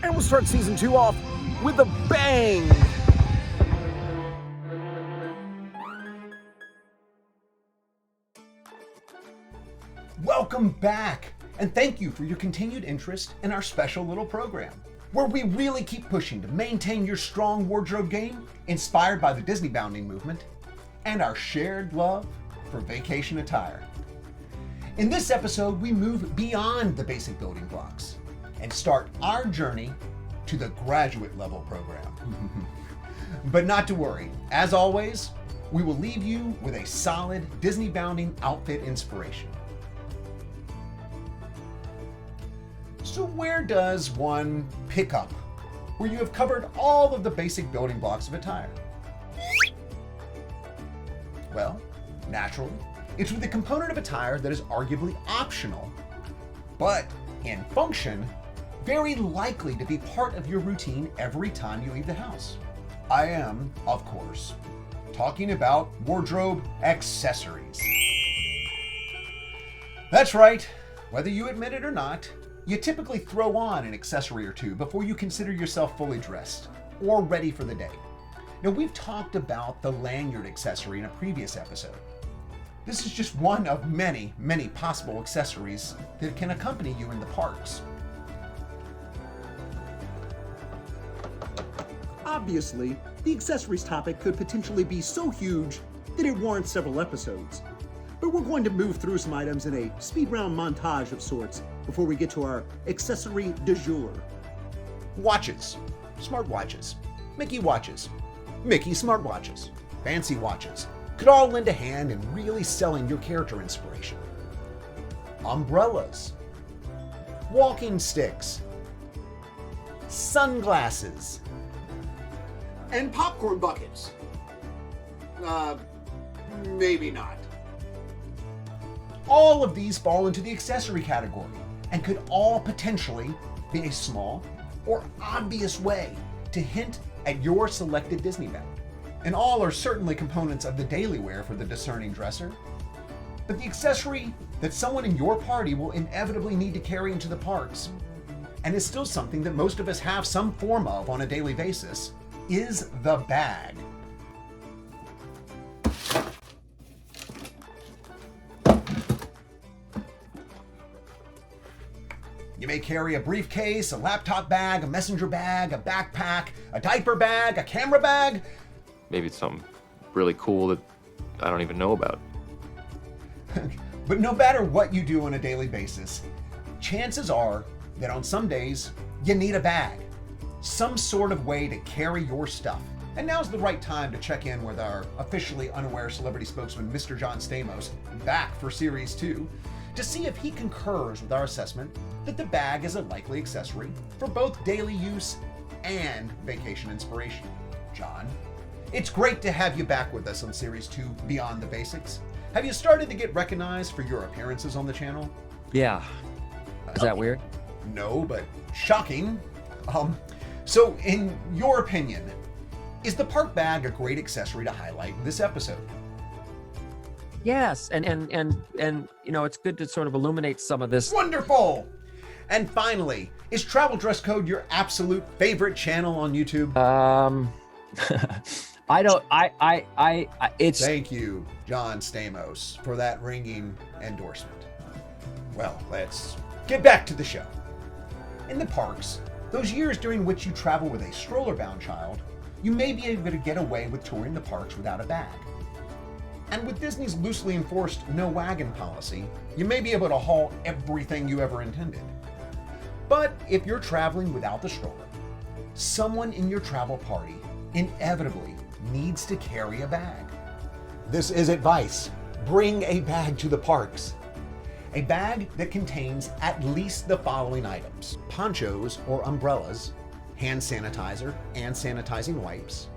And we'll start season 2 off with a bang! Welcome back, and thank you for your continued interest in our special little program, where we really keep pushing to maintain your strong wardrobe game, inspired by the Disneybounding movement, and our shared love for vacation attire. In this episode, we move beyond the basic building blocks and start our journey to the graduate level program. But not to worry, as always, we will leave you with a solid Disneybounding outfit inspiration. So where does one pick up where you have covered all of the basic building blocks of attire? Well, naturally, it's with a component of attire that is arguably optional, but in function, very likely to be part of your routine every time you leave the house. I am, of course, talking about wardrobe accessories. That's right, whether you admit it or not, you typically throw on an accessory or two before you consider yourself fully dressed or ready for the day. Now, we've talked about the lanyard accessory in a previous episode. This is just one of many, many possible accessories that can accompany you in the parks. Obviously, the accessories topic could potentially be so huge that it warrants several episodes. But we're going to move through some items in a speed round montage of sorts before we get to our accessory du jour. Watches, smart watches, Mickey watches, Mickey smartwatches, fancy watches, could all lend a hand in really selling your character inspiration. Umbrellas, walking sticks, sunglasses, and popcorn buckets. Maybe not. all of these fall into the accessory category and could all potentially be a small or obvious way to hint at your selected Disneybound. And all are certainly components of the daily wear for the discerning dresser. But the accessory that someone in your party will inevitably need to carry into the parks, and is still something that most of us have some form of on a daily basis, is the bag. You may carry a briefcase, a laptop bag, a messenger bag, a backpack, a diaper bag, a camera bag. Maybe it's something really cool that I don't even know about. But no matter what you do on a daily basis, chances are that on some days you need a bag, some sort of way to carry your stuff. And now's the right time to check in with our officially unaware celebrity spokesman, Mr. John Stamos, back for Series 2, to see if he concurs with our assessment that the bag is a likely accessory for both daily use and vacation inspiration. John, it's great to have you back with us on Series 2 Beyond the Basics. Have you started to get recognized for your appearances on the channel? Yeah. Is that weird? No, but shocking. So in your opinion, is the park bag a great accessory to highlight in this episode? Yes, and you know, it's good to sort of illuminate some of this. Wonderful! And finally, is Travel Dress Code your absolute favorite channel on YouTube? It's... Thank you, John Stamos, for that ringing endorsement. Well, let's get back to the show. In the parks, those years during which you travel with a stroller-bound child, you may be able to get away with touring the parks without a bag. And with Disney's loosely enforced no wagon policy, you may be able to haul everything you ever intended. But if you're traveling without the stroller, someone in your travel party inevitably needs to carry a bag. This is advice. Bring a bag to the parks. A bag that contains at least the following items: ponchos or umbrellas, hand sanitizer and sanitizing wipes,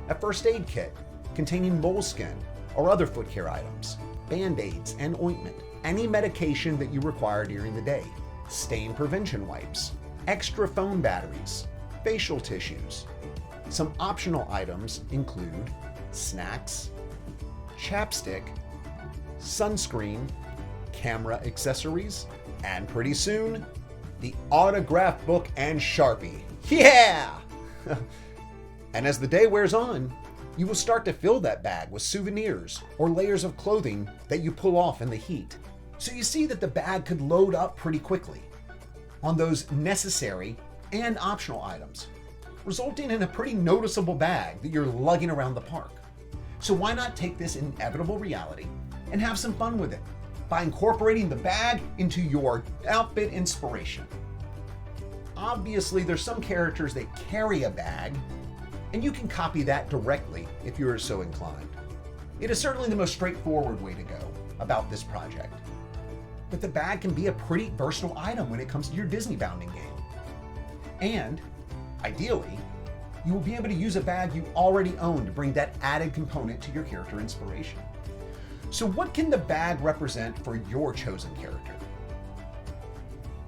a first aid kit containing moleskin or other foot care items, band-aids and ointment, any medication that you require during the day, stain prevention wipes, extra phone batteries, facial tissues. Some optional items include snacks, chapstick, sunscreen, camera accessories, and pretty soon, the autograph book and Sharpie. Yeah! And as the day wears on, you will start to fill that bag with souvenirs or layers of clothing that you pull off in the heat. So you see that the bag could load up pretty quickly on those necessary and optional items, resulting in a pretty noticeable bag that you're lugging around the park. So why not take this inevitable reality and have some fun with it by incorporating the bag into your outfit inspiration? Obviously, there's some characters that carry a bag, and you can copy that directly if you're so inclined. It is certainly the most straightforward way to go about this project. But the bag can be a pretty versatile item when it comes to your Disneybounding game. And, ideally, you will be able to use a bag you already own to bring that added component to your character inspiration. So what can the bag represent for your chosen character?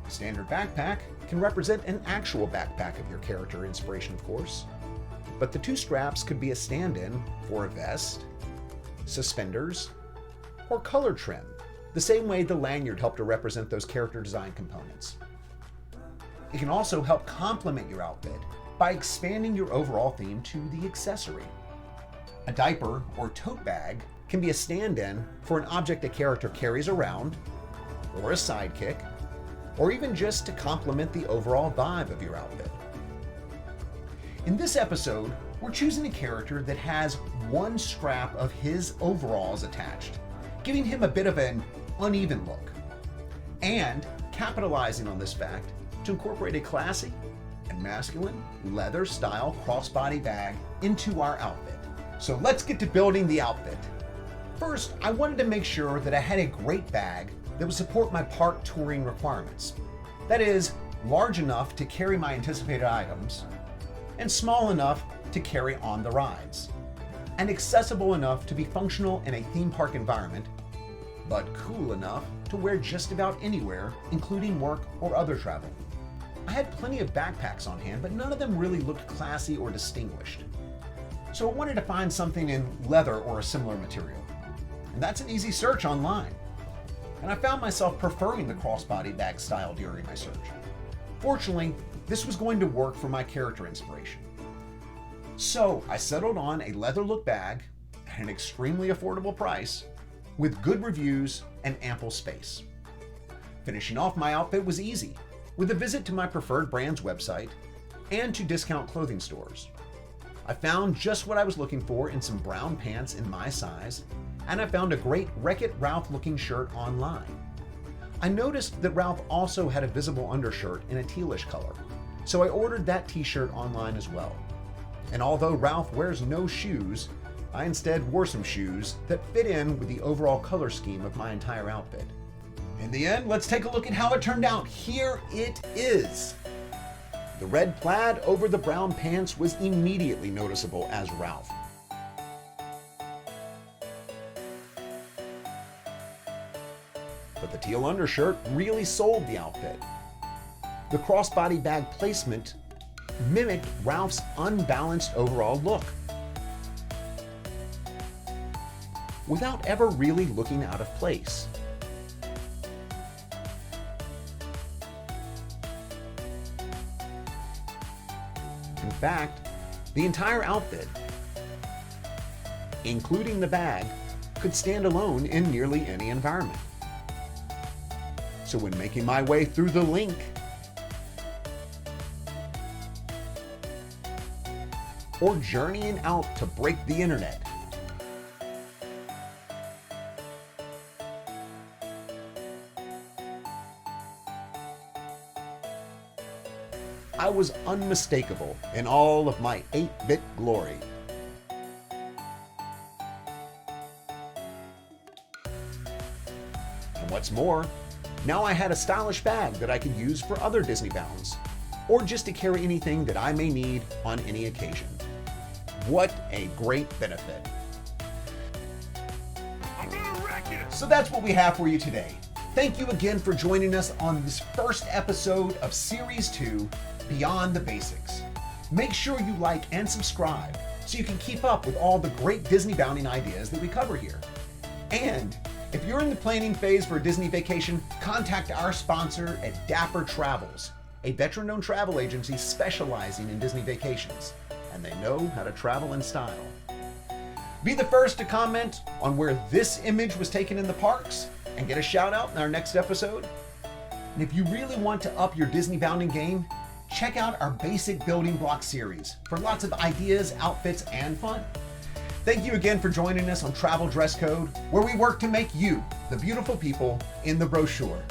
A standard backpack can represent an actual backpack of your character inspiration, of course, but the two straps could be a stand-in for a vest, suspenders, or color trim, the same way the lanyard helped to represent those character design components. It can also help complement your outfit by expanding your overall theme to the accessory. A diaper or tote bag can be a stand-in for an object a character carries around, or a sidekick, or even just to complement the overall vibe of your outfit. In this episode, we're choosing a character that has one strap of his overalls attached, giving him a bit of an uneven look, and capitalizing on this fact to incorporate a classy and masculine leather-style crossbody bag into our outfit. So let's get to building the outfit. First, I wanted to make sure that I had a great bag that would support my park touring requirements. That is, large enough to carry my anticipated items, and small enough to carry on the rides, and accessible enough to be functional in a theme park environment, but cool enough to wear just about anywhere, including work or other travel. I had plenty of backpacks on hand, but none of them really looked classy or distinguished. So I wanted to find something in leather or a similar material. And that's an easy search online. And I found myself preferring the crossbody bag style during my search. Fortunately, this was going to work for my character inspiration. So I settled on a leather look bag at an extremely affordable price with good reviews and ample space. Finishing off my outfit was easy, with a visit to my preferred brand's website and to discount clothing stores. I found just what I was looking for in some brown pants in my size, and I found a great Wreck-It Ralph looking shirt online. I noticed that Ralph also had a visible undershirt in a tealish color, so I ordered that t-shirt online as well. And although Ralph wears no shoes, I instead wore some shoes that fit in with the overall color scheme of my entire outfit. In the end, let's take a look at how it turned out. Here it is. The red plaid over the brown pants was immediately noticeable as Ralph. But the teal undershirt really sold the outfit. The crossbody bag placement mimicked Ralph's unbalanced overall look, without ever really looking out of place. In fact, the entire outfit, including the bag, could stand alone in nearly any environment. So when making my way through the link, or journeying out to break the internet, I was unmistakable in all of my 8-bit glory. And what's more, now I had a stylish bag that I could use for other Disneybounds, or just to carry anything that I may need on any occasion. What a great benefit. So that's what we have for you today. Thank you again for joining us on this first episode of Series 2, Beyond the Basics. Make sure you like and subscribe so you can keep up with all the great Disneybounding ideas that we cover here. And If you're in the planning phase for a Disney vacation, contact our sponsor at Dapper Travels, a veteran-owned travel agency specializing in Disney vacations, and they know how to travel in style. Be the first to comment on where this image was taken in the parks and get a shout out in our next episode. And if you really want to up your Disneybounding game, check out our basic building block series for lots of ideas, outfits, and fun. Thank you again for joining us on Travel Dress Code, where we work to make you the beautiful people in the brochure.